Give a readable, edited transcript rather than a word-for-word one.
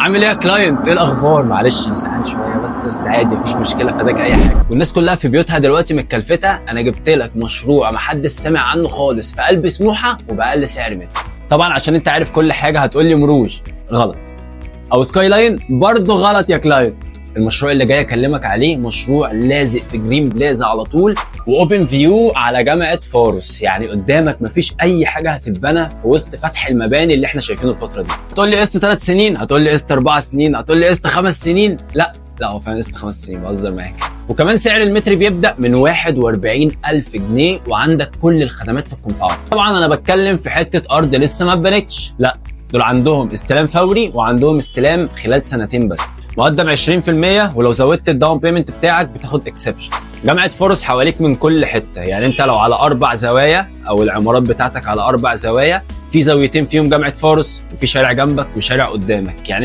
عامل ايه يا كلاينت؟ ايه الاخبار؟ معلش انا سعان شويه بس عادي مفيش مشكله، فداك اي حاجه. والناس كلها في بيوتها دلوقتي متكلفته. انا جبت لك مشروع محدش سامع عنه خالص في قلب سموحه وباقل سعر منه. طبعا عشان انت عارف كل حاجه هتقول لي مروج، غلط. او سكاي لاين، برضه غلط يا كلاينت. المشروع اللي جاي اكلمك عليه مشروع لازق في جرين بلازا على طول، واوبن فيو على جامعه فاروس. يعني قدامك مفيش اي حاجه هتتبنى في وسط فتح المباني اللي احنا شايفينه الفتره دي. هتقول لي قسط 3 سنين، هتقول لي قسط 4 سنين، هتقول لي قسط 5 سنين. لا هو فعلا قسط 5 سنين، بهزر معاك. وكمان سعر المتر بيبدا من 41,000 جنيه، وعندك كل الخدمات في الكومباوند. طبعا انا بتكلم في حته ارض لسه ما اتبنتش، لا دول عندهم استلام فوري وعندهم استلام خلال 2 سنين بس. مقدم 20%، ولو زودت الداون بيمنت بتاعك بتاخد اكسبشن. جامعه فاروس حواليك من كل حته، يعني انت لو على 4 زوايا او العمارات بتاعتك على 4 زوايا، في زاويتين فيهم جامعه فاروس، وفي شارع جنبك وشارع قدامك. يعني